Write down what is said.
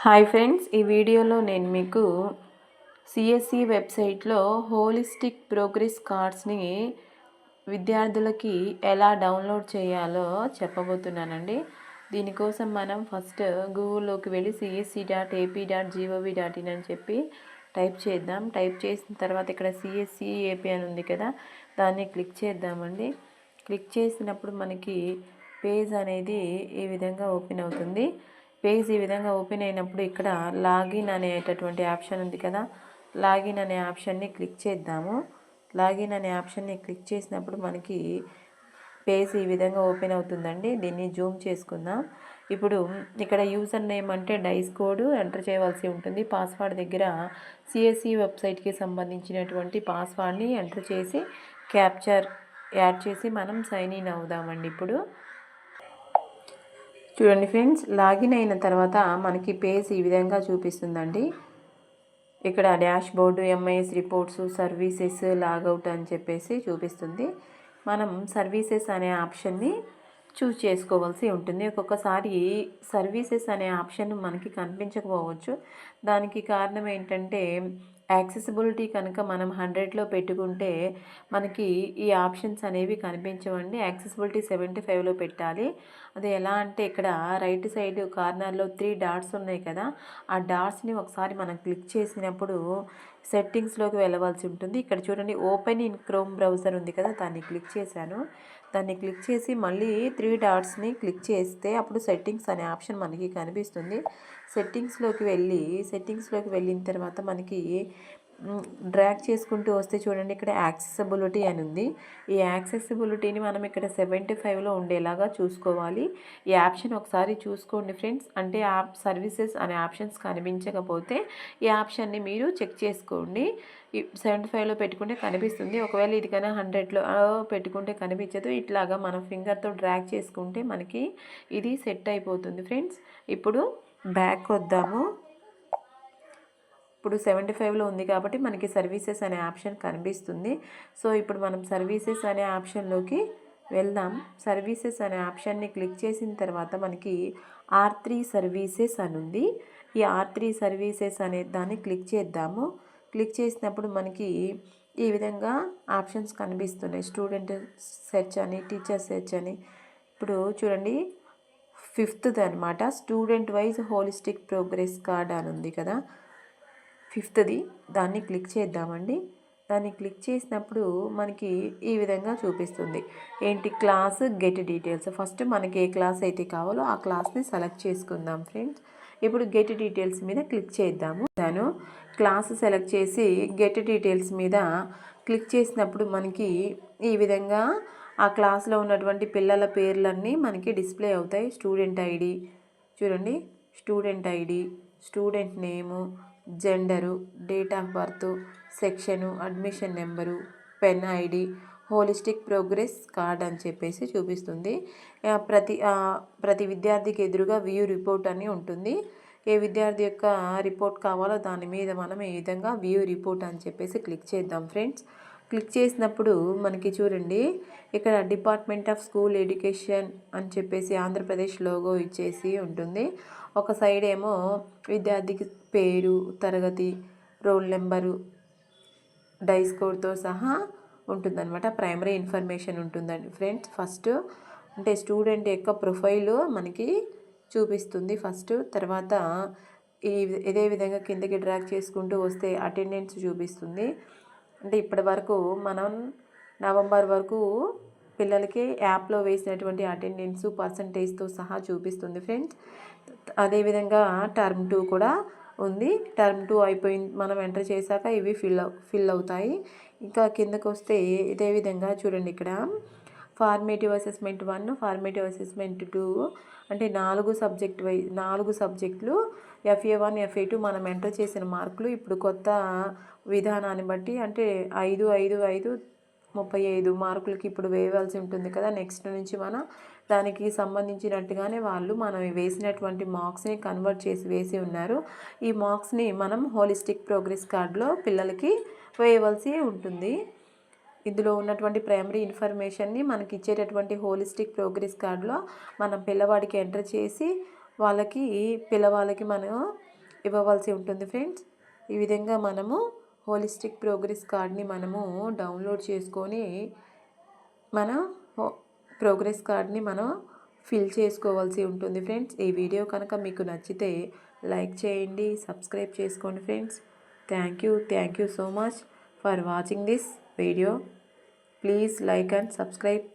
Hi friends, ఈ వీడియోలో నేను మీకు సిఎస్సి వెబ్సైట్లో హోలిస్టిక్ ప్రోగ్రెస్ కార్డ్స్ని విద్యార్థులకి ఎలా డౌన్లోడ్ చేయాలో చెప్పబోతున్నానండి. దీనికోసం మనం ఫస్ట్ గూగుల్లోకి వెళ్ళి CSE.AP.gov.in అని చెప్పి టైప్ చేద్దాం. టైప్ చేసిన తర్వాత ఇక్కడ సిఎస్సి ఏపీ అని ఉంది కదా, దాన్ని క్లిక్ చేద్దామండి. క్లిక్ చేసినప్పుడు మనకి పేజ్ అనేది ఈ విధంగా ఓపెన్ అవుతుంది. పేజ్ ఈ విధంగా ఓపెన్ అయినప్పుడు ఇక్కడ లాగిన్ అనేటటువంటి ఆప్షన్ ఉంది కదా, లాగిన్ అనే ఆప్షన్ని క్లిక్ చేద్దాము. లాగిన్ అనే ఆప్షన్ని క్లిక్ చేసినప్పుడు మనకి పేజ్ ఈ విధంగా ఓపెన్ అవుతుందండి. దీన్ని జూమ్ చేసుకుందాం. ఇప్పుడు ఇక్కడ యూజర్ నేమ్ అంటే డైస్ కోడ్ ఎంటర్ చేయవలసి ఉంటుంది. పాస్వర్డ్ దగ్గర సిఎస్సి వెబ్సైట్కి సంబంధించినటువంటి పాస్వర్డ్ని ఎంటర్ చేసి క్యాప్చర్ యాడ్ చేసి మనం సైన్ ఇన్ అవుదామండి. ఇప్పుడు చూడండి ఫ్రెండ్స్, లాగిన్ అయిన తర్వాత మనకి పేజ్ ఈ విధంగా చూపిస్తుందండి. ఇక్కడ dash board, MIS reports, services, logout అని చెప్పేసి చూపిస్తుంది. మనం సర్వీసెస్ అనే ఆప్షన్ని చూస్ చేసుకోవాల్సి ఉంటుంది. ఒక్కొక్కసారి సర్వీసెస్ అనే ఆప్షన్ మనకి కనిపించకపోవచ్చు. దానికి కారణం ఏంటంటే యాక్సెసిబిలిటీ కనుక మనం 100లో పెట్టుకుంటే మనకి ఈ ఆప్షన్స్ అనేవి కనిపించవండి. యాక్సెసిబిలిటీ 75లో పెట్టాలి. అది ఎలా అంటే ఇక్కడ రైట్ సైడ్ కార్నర్లో 3 డాట్స్ ఉన్నాయి కదా, ఆ డాట్స్ని ఒకసారి మనం క్లిక్ చేసినప్పుడు సెట్టింగ్స్లోకి వెళ్ళవలసి ఉంటుంది. ఇక్కడ చూడండి, ఓపెన్ ఇన్ క్రోమ్ బ్రౌజర్ ఉంది కదా, దాన్ని క్లిక్ చేశాను. దాన్ని క్లిక్ చేసి మళ్ళీ 3 డాట్స్ని క్లిక్ చేస్తే అప్పుడు సెట్టింగ్స్ అనే ఆప్షన్ మనకి కనిపిస్తుంది. సెట్టింగ్స్లోకి వెళ్ళిన తర్వాత మనకి డ్రాగ్ చేసుకుంటూ వస్తే చూడండి, ఇక్కడ యాక్సెసిబిలిటీ అని ఉంది. ఈ యాక్సెసిబిలిటీని మనం ఇక్కడ 75లో ఉండేలాగా చూసుకోవాలి. ఈ ఆప్షన్ ఒకసారి చూసుకోండి ఫ్రెండ్స్. అంటే సర్వీసెస్ అనే ఆప్షన్స్ కనిపించకపోతే ఈ ఆప్షన్ని మీరు చెక్ చేసుకోండి. 75లో పెట్టుకుంటే కనిపిస్తుంది. ఒకవేళ ఇది కన్నా 100లో పెట్టుకుంటే కనిపించదు. ఇట్లాగా మనం ఫింగర్తో డ్రాగ్ చేసుకుంటే మనకి ఇది సెట్ అయిపోతుంది ఫ్రెండ్స్. ఇప్పుడు బ్యాక్ వద్దాము. ఇప్పుడు 75లో ఉంది కాబట్టి మనకి సర్వీసెస్ అనే ఆప్షన్ కనిపిస్తుంది. సో ఇప్పుడు మనం సర్వీసెస్ అనే ఆప్షన్లోకి వెళ్దాం. సర్వీసెస్ అనే ఆప్షన్ని క్లిక్ చేసిన తర్వాత మనకి R3 సర్వీసెస్ అని ఉంది. ఈ R3 సర్వీసెస్ అనే దాన్ని క్లిక్ చేద్దాము. క్లిక్ చేసినప్పుడు మనకి ఈ విధంగా ఆప్షన్స్ కనిపిస్తున్నాయి. స్టూడెంట్ సెర్చ్ అని, టీచర్ సెర్చ్ అని. ఇప్పుడు చూడండి, 5th అనమాట, student wise holistic progress card అని ఉంది కదా, 5th దాన్ని క్లిక్ చేద్దామండి. దాన్ని క్లిక్ చేసినప్పుడు మనకి ఈ విధంగా చూపిస్తుంది. ఏంటి? Class get details. ఫస్ట్ మనకి ఏ క్లాస్ అయితే కావాలో ఆ క్లాస్ని సెలెక్ట్ చేసుకుందాం ఫ్రెండ్స్. ఇప్పుడు గెట్ డీటెయిల్స్ మీద క్లిక్ చేద్దాము. నేను క్లాస్ సెలెక్ట్ చేసి గెట్ డీటెయిల్స్ మీద క్లిక్ చేసినప్పుడు మనకి ఈ విధంగా ఆ క్లాస్లో ఉన్నటువంటి పిల్లల పేర్లన్నీ మనకి డిస్ప్లే అవుతాయి. స్టూడెంట్ ఐడి చూడండి, student ID, student name, gender, date of birth, section, admission number, pen ID, holistic progress card అని చెప్పేసి చూపిస్తుంది. ప్రతి విద్యార్థికి ఎదురుగా వ్యూ రిపోర్ట్ అని ఉంటుంది. ఏ విద్యార్థి యొక్క రిపోర్ట్ కావాలో దాని మీద మనం ఈ విధంగా వ్యూ రిపోర్ట్ అని చెప్పేసి క్లిక్ చేద్దాం ఫ్రెండ్స్. క్లిక్ చేసినప్పుడు మనకి చూడండి, ఇక్కడ డిపార్ట్మెంట్ ఆఫ్ స్కూల్ ఎడ్యుకేషన్ అని చెప్పేసి ఆంధ్రప్రదేశ్ లోగో ఇచ్చేసి ఉంటుంది. ఒక సైడ్ ఏమో విద్యార్థికి పేరు, తరగతి, రోల్ నెంబరు, డైస్ కోడ్తో సహా ఉంటుందన్నమాట. ప్రైమరీ ఇన్ఫర్మేషన్ ఉంటుందండి ఫ్రెండ్స్. ఫస్ట్ అంటే స్టూడెంట్ యొక్క ప్రొఫైలు మనకి చూపిస్తుంది ఫస్ట్. తర్వాత ఇదే విధంగా కిందకి డ్రాగ్ చేసుకుంటూ వస్తే అటెండెన్స్ చూపిస్తుంది. అంటే ఇప్పటి వరకు మనం నవంబర్ వరకు పిల్లలకి యాప్లో వేసినటువంటి అటెండెన్స్ పర్సంటేజ్తో సహా చూపిస్తుంది ఫ్రెండ్స్. అదేవిధంగా టర్మ్ 2 కూడా ఉంది. టర్మ్ 2 అయిపోయింది, మనం ఎంటర్ చేశాక ఇవి ఫిల్ అవుతాయి. ఇంకా కిందకు వస్తే ఇదే విధంగా చూడండి, ఇక్కడ ఫార్మేటివ్ అసెస్మెంట్ 1, ఫార్మేటివ్ అసెస్మెంట్ 2 అంటే 4 సబ్జెక్టులు FA1, FA2 మనం ఎంటర్ చేసిన మార్కులు. ఇప్పుడు కొత్త విధానాన్ని బట్టి అంటే 5, 5, 5 35 మార్కులకి ఇప్పుడు వేయవలసి ఉంటుంది కదా. నెక్స్ట్ నుంచి మనం దానికి సంబంధించినట్టుగానే వాళ్ళు మనం వేసినటువంటి మార్క్స్ని కన్వర్ట్ చేసి వేసి ఉన్నారు. ఈ మార్క్స్ని మనం హోలిస్టిక్ ప్రోగ్రెస్ కార్డులో పిల్లలకి వేయవలసి ఉంటుంది. ఇందులో ఉన్నటువంటి ప్రైమరీ ఇన్ఫర్మేషన్ని మనకి ఇచ్చేటటువంటి హోలిస్టిక్ ప్రోగ్రెస్ కార్డులో మనం పిల్లవాడికి ఎంటర్ చేసి పిల్లవాళ్ళకి మనం ఇవ్వవలసి ఉంటుంది ఫ్రెండ్స్. ఈ విధంగా మనము హోలిస్టిక్ ప్రోగ్రెస్ కార్డ్ని మనము డౌన్లోడ్ చేసుకొని మన ప్రోగ్రెస్ కార్డ్ని మనం ఫిల్ చేసుకోవాల్సి ఉంటుంది ఫ్రెండ్స్. ఈ వీడియో కనుక మీకు నచ్చితే లైక్ చేయండి, సబ్స్క్రైబ్ చేసుకోండి friends. Thank you so much for watching this video. Please like and subscribe.